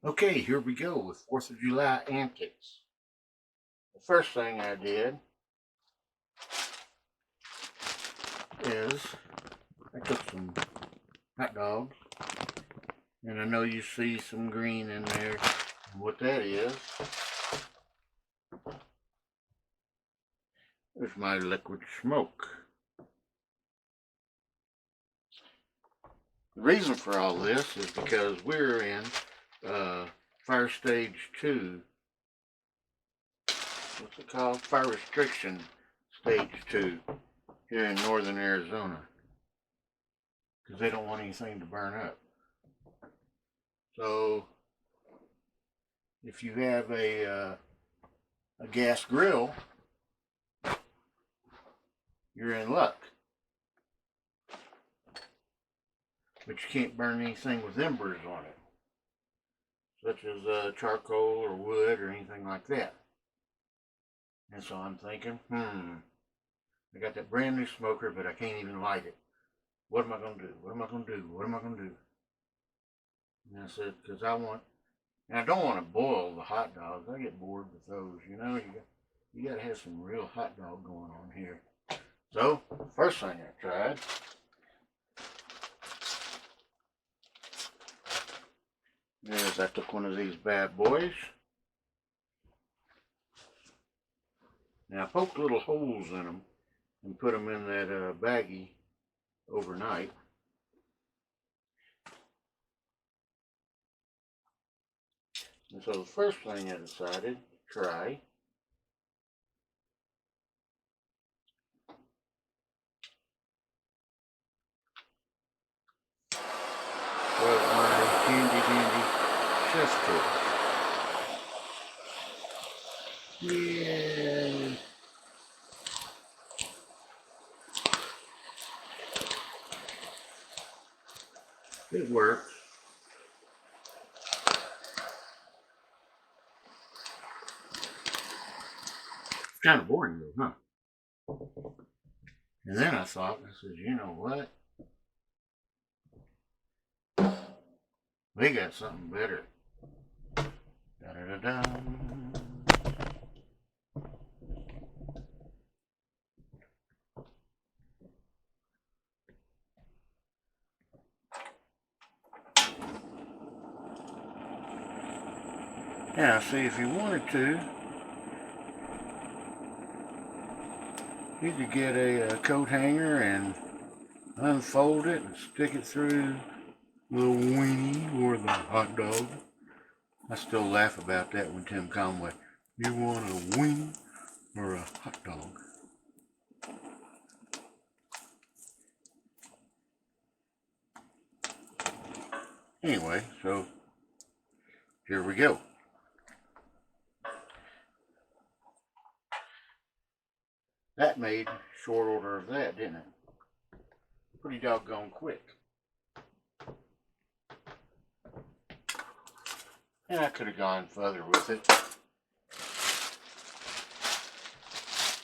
Okay, here we go with 4th of July Antics. The first thing I did is I took some hot dogs, and I know you see some green in there. And what that is my liquid smoke. The reason for all this is because we're in fire stage 2. What's it called? Fire restriction stage 2 here in northern Arizona, because they don't want anything to burn up. So if you have a gas grill, you're in luck. But you can't burn anything with embers on it, such as charcoal or wood or anything like that. And so I'm thinking, I got that brand new smoker, but I can't even light it. What am I going to do? What am I going to do? What am I going to do? And I said, because I don't want to boil the hot dogs. I get bored with those. You got to have some real hot dog going on here. So, first thing I tried is I took one of these bad boys. Now I poked little holes in them and put them in that baggie overnight. And so the first thing I decided to try was my handy dandy chef tool. Yay! It works. It's kind of boring though, huh? And then I thought, I said, you know what? We got something better. Da-da-da-da. Now, see, if you wanted to, you could get a coat hanger and unfold it and stick it through the weenie or the hot dog. I still laugh about that when Tim Conway, you want a weenie or a hot dog? Anyway, so here we go. That made short order of that, didn't it? Pretty doggone quick. And I could have gone further with it.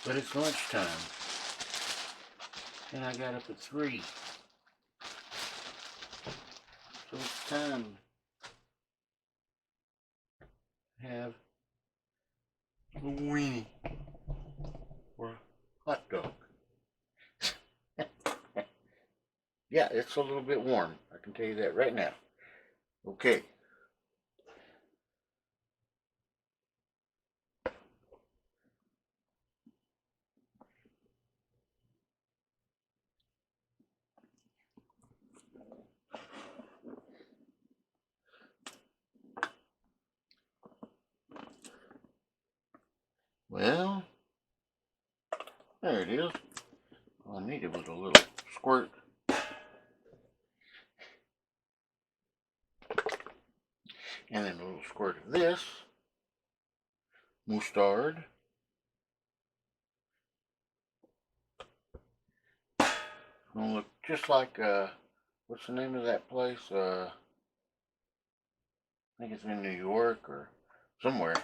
But it's lunchtime. And I got up at 3. So it's time to have a weenie or a hot dog. Yeah, it's a little bit warm. I can tell you that right now. Okay. Well, there it is. All I needed was a little squirt. And then a little squirt of this. Mustard. Gonna look just like, what's the name of that place? I think it's in New York or somewhere.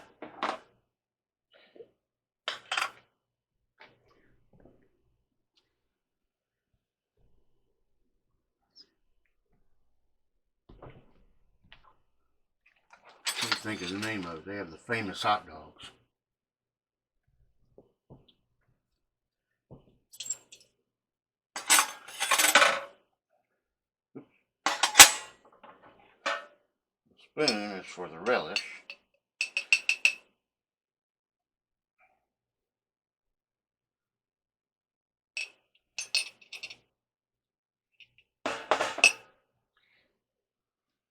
think of the name of it. They have the famous hot dogs. The spoon is for the relish.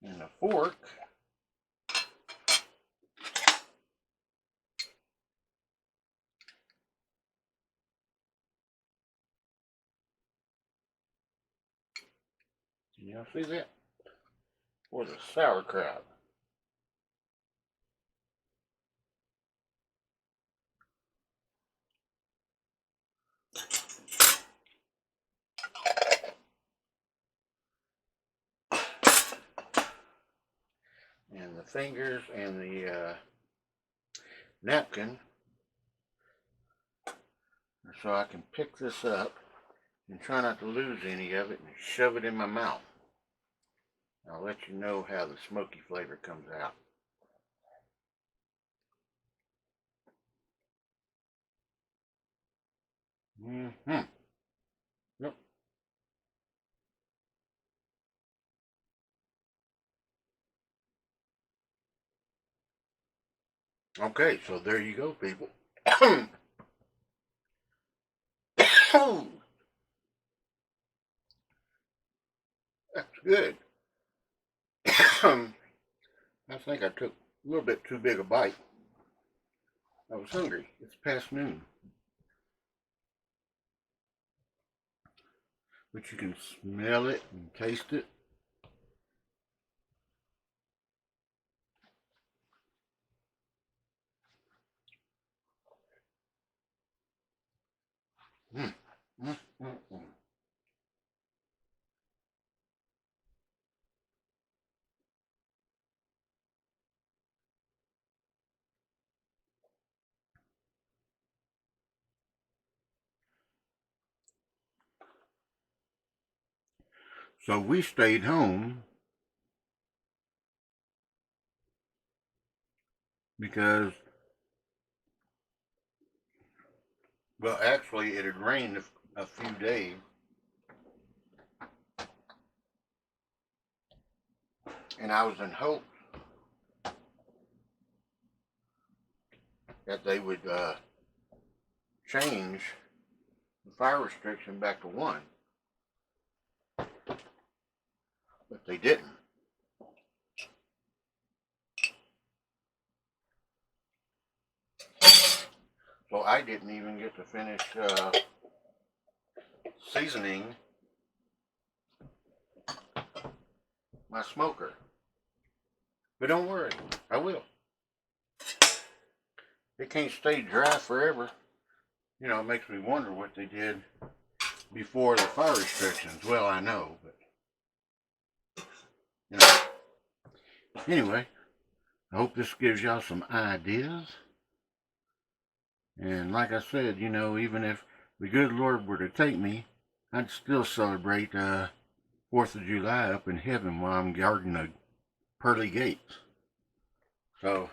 And the fork can y'all see that? For the sauerkraut. And the fingers and the napkin, so I can pick this up and try not to lose any of it and shove it in my mouth. I'll let you know how the smoky flavor comes out. Mm-hmm. Yep. Okay, so there you go, people. That's good. I think I took a little bit too big a bite. I was hungry. It's past noon. But you can smell it and taste it. Mm, mm, mm, mm. So we stayed home because, well, actually it had rained a few days. And I was in hope that they would change the fire restriction back to 1. But they didn't. So I didn't even get to finish seasoning my smoker. But don't worry, I will. It can't stay dry forever. You know, it makes me wonder what they did before the fire restrictions. Well, I know, but, you know. Anyway, I hope this gives y'all some ideas. And like I said, you know, even if the good Lord were to take me, I'd still celebrate 4th of July up in heaven while I'm guarding the pearly gates. So,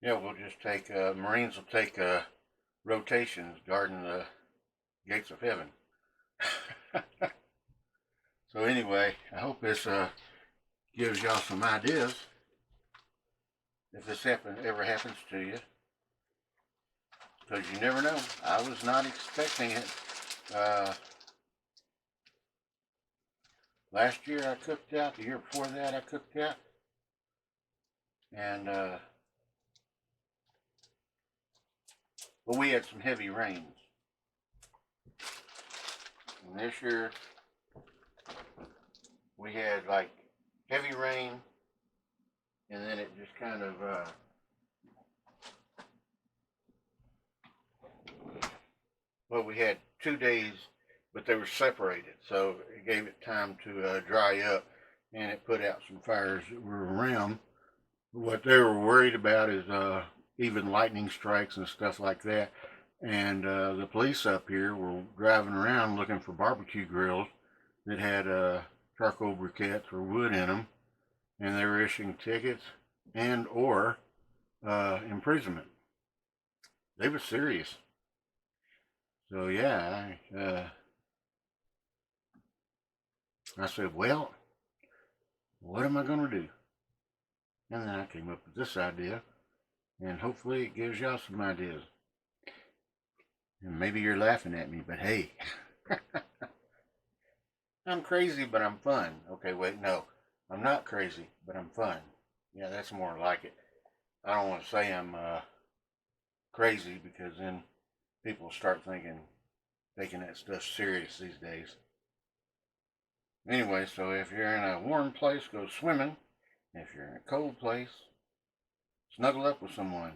yeah, we'll just take, Marines will take rotations guarding the gates of heaven. So anyway, I hope this gives y'all some ideas. If this ever happens to you. Because you never know. I was not expecting it. Last year I cooked out. The year before that I cooked out. And, well, we had some heavy rains. And this year we had like heavy rain. And then it just kind of, well, we had 2 days, but they were separated. So it gave it time to dry up. And it put out some fires that were around. What they were worried about is even lightning strikes and stuff like that. And the police up here were driving around looking for barbecue grills that had charcoal briquettes or wood in them. and they were issuing tickets and or imprisonment. They were serious. So yeah, I said, well, what am I going to do? And then I came up with this idea, and hopefully it gives y'all some ideas. And maybe you're laughing at me, but hey, I'm crazy, but I'm fun. Okay, wait, no, I'm not crazy, but I'm fun. Yeah, that's more like it. I don't want to say I'm crazy because then people start taking that stuff serious these days. Anyway, so if you're in a warm place, go swimming. If you're in a cold place, snuggle up with someone.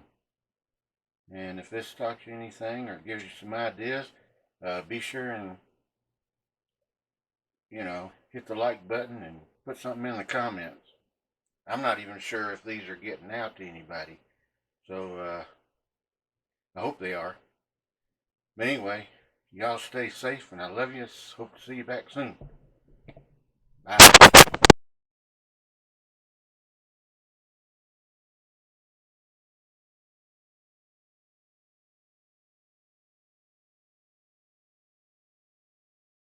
And if this taught you anything or gives you some ideas, be sure and, hit the like button and put something in the comments. I'm not even sure if these are getting out to anybody. So, I hope they are. But anyway, y'all stay safe and I love you. Hope to see you back soon. Bye.